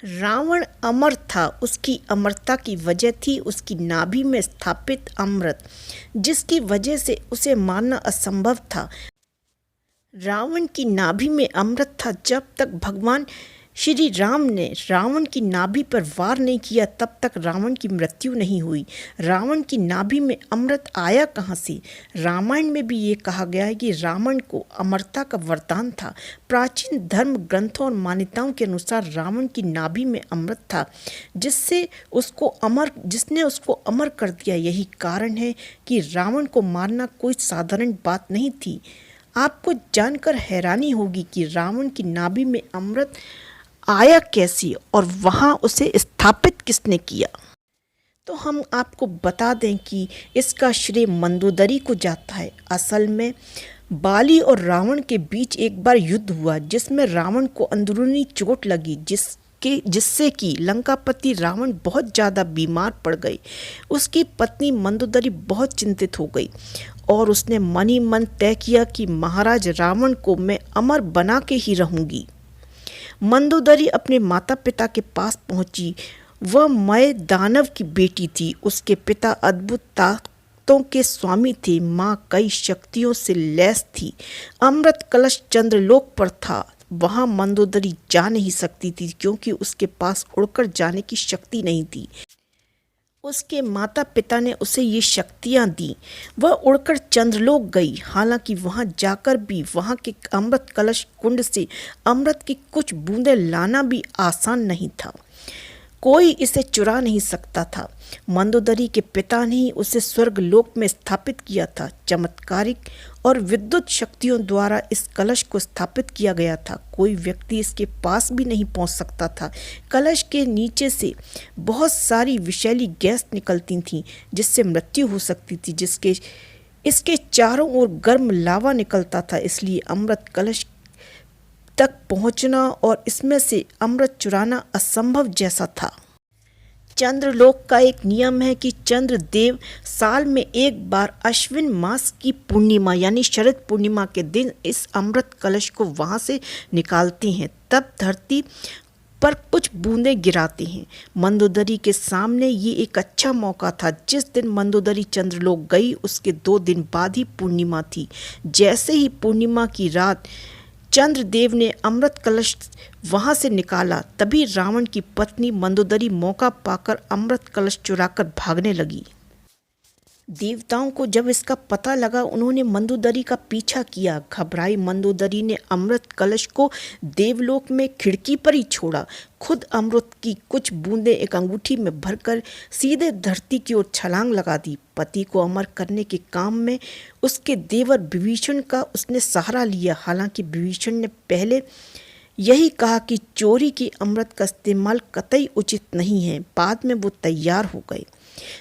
रावण अमर था, उसकी अमरता की वजह थी उसकी नाभि में स्थापित अमृत, जिसकी वजह से उसे मारना असंभव था। रावण की नाभि में अमृत था। जब तक भगवान श्री राम ने रावण की नाभि पर वार नहीं किया तब तक रावण की मृत्यु नहीं हुई। रावण की नाभि में अमृत आया कहाँ से? रामायण में भी ये कहा गया है कि रावण को अमरता का वरदान था। प्राचीन धर्म ग्रंथों और मान्यताओं के अनुसार रावण की नाभि में अमृत था, जिसने उसको अमर कर दिया। यही कारण है कि रावण को मारना कोई साधारण बात नहीं थी। आपको जानकर हैरानी होगी कि रावण की नाभि में अमृत आया कैसे और वहाँ उसे स्थापित किसने किया। तो हम आपको बता दें कि इसका श्रेय मंदोदरी को जाता है। असल में बाली और रावण के बीच एक बार युद्ध हुआ जिसमें रावण को अंदरूनी चोट लगी, जिससे कि लंकापति रावण बहुत ज़्यादा बीमार पड़ गई। उसकी पत्नी मंदोदरी बहुत चिंतित हो गई और उसने मन ही मन तय किया कि महाराज रावण को मैं अमर बना के ही रहूंगी। मंदोदरी अपने माता पिता के पास पहुंची। वह मय दानव की बेटी थी। उसके पिता अद्भुत ताकतों के स्वामी थे। माँ कई शक्तियों से लैस थी। अमृत कलश चंद्रलोक पर था। वहाँ मंदोदरी जा नहीं सकती थी क्योंकि उसके पास उड़कर जाने की शक्ति नहीं थी। उसके माता पिता ने उसे ये शक्तियाँ दी। वह उड़कर चंद्रलोक गई। हालांकि वहां जाकर भी वहां के अमृत कलश कुंड से अमृत की कुछ बूंदें लाना भी आसान नहीं था। कोई इसे चुरा नहीं सकता था। मंदोदरी के पिता ने ही उसे स्वर्गलोक में स्थापित किया था। चमत्कारिक और विद्युत शक्तियों द्वारा इस कलश को स्थापित किया गया था। कोई व्यक्ति इसके पास भी नहीं पहुंच सकता था। कलश के नीचे से बहुत सारी विषैली गैस निकलती थी जिससे मृत्यु हो सकती थी। इसके चारों ओर गर्म लावा निकलता था, इसलिए अमृत कलश तक पहुंचना और इसमें से अमृत चुराना असंभव जैसा था। चंद्रलोक का एक नियम है कि चंद्रदेव साल में एक बार अश्विन मास की पूर्णिमा यानी शरद पूर्णिमा के दिन इस अमृत कलश को वहां से निकालते हैं, तब धरती पर कुछ बूंदें गिराते हैं। मंदोदरी के सामने ये एक अच्छा मौका था। जिस दिन मंदोदरी चंद्रलोक गई उसके 2 दिन बाद ही पूर्णिमा थी। जैसे ही पूर्णिमा की रात चंद्रदेव ने अमृत कलश वहां से निकाला, तभी रावण की पत्नी मंदोदरी मौका पाकर अमृत कलश चुराकर भागने लगी। देवताओं को जब इसका पता लगा उन्होंने मंदोदरी का पीछा किया। घबराई मंदोदरी ने अमृत कलश को देवलोक में खिड़की पर ही छोड़ा। खुद अमृत की कुछ बूंदें एक अंगूठी में भरकर सीधे धरती की ओर छलांग लगा दी। पति को अमर करने के काम में उसके देवर विभीषण का उसने सहारा लिया। हालांकि विभीषण ने पहले यही कहा कि चोरी के अमृत का इस्तेमाल कतई उचित नहीं है। बाद में वो तैयार हो गए।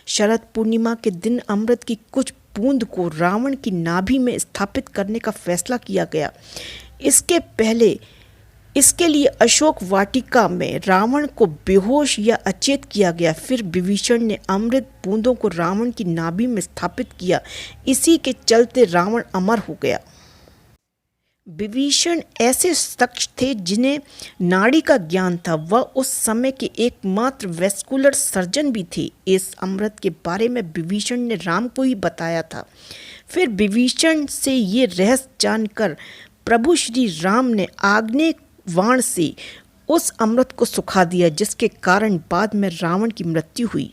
शरद पूर्णिमा के दिन अमृत की कुछ बूंद को रावण की नाभि में स्थापित करने का फैसला किया गया। इसके लिए अशोक वाटिका में रावण को बेहोश या अचेत किया गया। फिर विभीषण ने अमृत बूंदों को रावण की नाभि में स्थापित किया। इसी के चलते रावण अमर हो गया। विभीषण ऐसे शख्स थे जिन्हें नाड़ी का ज्ञान था। वह उस समय के एकमात्र वैस्कुलर सर्जन भी थे। इस अमृत के बारे में विभीषण ने राम को ही बताया था। फिर विभीषण से ये रहस्य जानकर प्रभु श्री राम ने आग्नेय वाण से उस अमृत को सुखा दिया, जिसके कारण बाद में रावण की मृत्यु हुई।